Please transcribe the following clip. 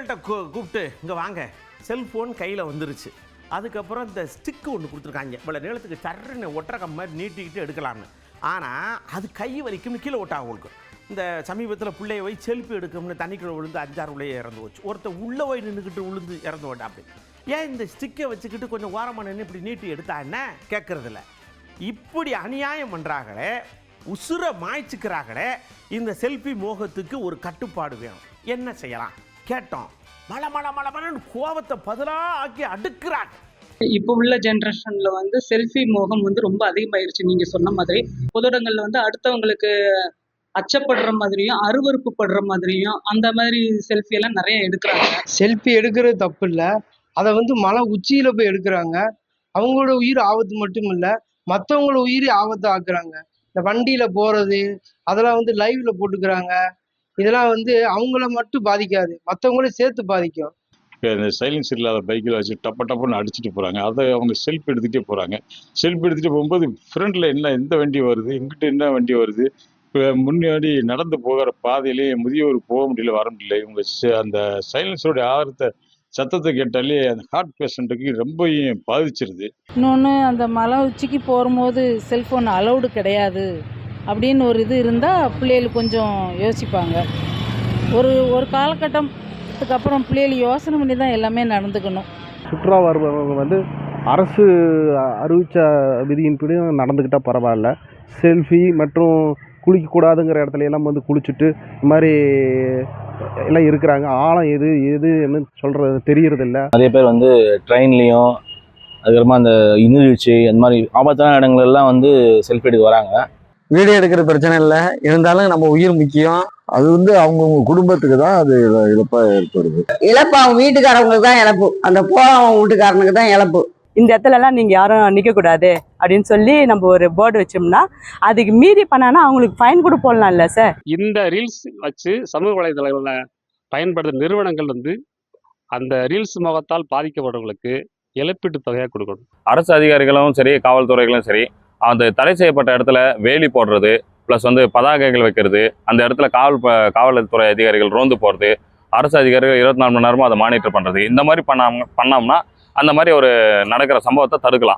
பையன்கிட்ட கூப்பிட்டு இங்கே வாங்க, செல்ஃபோன் கையில் வந்துருச்சு. அதுக்கப்புறம் இந்த ஸ்டிக்கு ஒன்று கொடுத்துருக்காங்க, இவ்வளோ நீளத்துக்கு சர்ன்னு ஒட்டரகம் மாதிரி நீட்டிக்கிட்டு எடுக்கலாம்னு. ஆனால் அது கை வலிக்கும்னு கீழே ஓட்டாக உங்களுக்கு. இந்த சமீபத்தில் பிள்ளைய போய் செல்ஃபி எடுக்கும்னு தண்ணிக்குள்ளே விழுந்து 5-6 உள்ளே இறந்து போச்சு. ஒருத்தர் உள்ளே போய் நின்றுக்கிட்டு விழுந்து இறந்து போட்டா. அப்படி ஏன் இந்த ஸ்டிக்கை வச்சுக்கிட்டு கொஞ்சம் ஓரமாக நின்று இப்படி நீட்டி எடுத்தா என்ன கேட்குறதில்ல. இப்படி அநியாயம் பண்ணுறாங்களே, உசுரை மாய்ச்சிக்கிறாங்களே. இந்த செல்ஃபி மோகத்துக்கு ஒரு கட்டுப்பாடு வேணும். என்ன செய்யலாம் கேட்டோம். மழை கோபத்தை பதிலாக ஆக்கி அடுக்கிறாங்க. இப்போ உள்ள ஜென்ரேஷன்ல செல்ஃபி மோகம் ரொம்ப அதிகமாயிருச்சு. நீங்க சொன்ன மாதிரி பொது இடங்கள்ல அடுத்தவங்களுக்கு அச்சப்படுற மாதிரியும் அருவருப்பு படுற மாதிரியும் அந்த மாதிரி செல்ஃபி எல்லாம் நிறைய எடுக்கிறாங்க. செல்ஃபி எடுக்கிறது தப்பு இல்லை, அதை மலை உச்சியில போய் எடுக்கிறாங்க. அவங்களோட உயிர் ஆபத்து மட்டும் இல்லை, மற்றவங்களோட உயிர் ஆபத்தை ஆக்குறாங்க. இந்த வண்டியில போறது அதெல்லாம் லைவ்ல போட்டுக்கிறாங்க. இதெல்லாம் அவங்கள மட்டும் பாதிக்காது, மற்றவங்களையும் சேர்த்து பாதிக்கும். இந்த சைலன்ஸ் இல்லாத பைக்கில் வச்சு டப்புன்னு அடிச்சுட்டு போகிறாங்க. அதை அவங்க செல்ஃபி எடுத்துகிட்டே போகிறாங்க. செல்ஃபி எடுத்துகிட்டு போகும்போது ஃப்ரண்டில் எந்த வண்டி வருது, எங்கிட்ட என்ன வண்டி வருது, இப்போ முன்னாடி நடந்து போகிற பாதையிலே முதியோர் போக முடியல, வர முடியல. இவங்க அந்த சைலன்ஸோடைய ஆரத்தை சத்தத்தை கேட்டாலே அந்த ஹார்ட் பேஷண்ட்டுக்கு ரொம்ப பாதிச்சிருது. இன்னொன்று, அந்த மலை உச்சிக்கு போகும்போது செல்ஃபோன் அலௌடு கிடையாது அப்படின்னு ஒரு இது இருந்தால் பிள்ளைகள் கொஞ்சம் யோசிப்பாங்க. ஒரு காலகட்டத்துக்கு அப்புறம் பிள்ளைகள் யோசனை பண்ணி தான் எல்லாமே நடந்துக்கணும். சுற்றுலா வருபவங்க அரசு அறிவித்த விதியின்படி நடந்துக்கிட்டால் பரவாயில்ல. செல்ஃபி மற்றும் குளிக்கக்கூடாதுங்கிற இடத்துல எல்லாம் குளிச்சுட்டு இந்த மாதிரி எல்லாம் இருக்கிறாங்க. ஆழம் எதுன்னு சொல்கிறது தெரியறதில்ல. நிறைய பேர் ட்ரெயின்லேயும் அதுக்கப்புறமா அந்த நீர்வீழ்ச்சி அந்த மாதிரி ஆபத்தான இடங்கள்லாம் செல்ஃபி எடுக்க வராங்க. வீடியோ எடுக்கிற பிரச்சனை இல்லை, இருந்தாலும் நம்ம உயிர் முக்கியம். அது அவங்கவுங்க குடும்பத்துக்கு தான் அது இழப்பா ஏற்படுது. இழப்பு அவங்க வீட்டுக்காரவங்களுக்கு தான் இழப்பு, அந்த போறவங்க வீட்டுக்காரனுக்கு தான் இழப்பு. இந்த இடத்துலலாம் நீங்கள் யாரும் நிற்கக்கூடாது அப்படின்னு சொல்லி நம்ம ஒரு போர்டு வச்சோம்னா அதுக்கு மீறி பண்ணானா அவங்களுக்கு ஃபைன் கூட போடலாம் இல்லை சார். இந்த ரீல்ஸ் வச்சு சமூக வலைதளங்களில் பயன்படுத்துகிற நிறுவனங்கள் அந்த ரீல்ஸ் முகத்தால் பாதிக்கப்படுறவங்களுக்கு இழப்பீட்டு தொகையாக கொடுக்கணும். அரசு அதிகாரிகளும் சரி, காவல்துறைகளும் சரி, அந்த தடை செய்யப்பட்ட இடத்துல வேலி போடுறது, ப்ளஸ் பதாகைகள் வைக்கிறது, அந்த இடத்துல காவல்துறை அதிகாரிகள் ரோந்து போகிறது, அரசு அதிகாரிகள் 24 மணி நேரமும் அதை மானிட்டர் பண்ணுறது, இந்த மாதிரி பண்ணோம்னா அந்த மாதிரி ஒரு நடக்கிற சம்பவத்தை தடுக்கலாம்.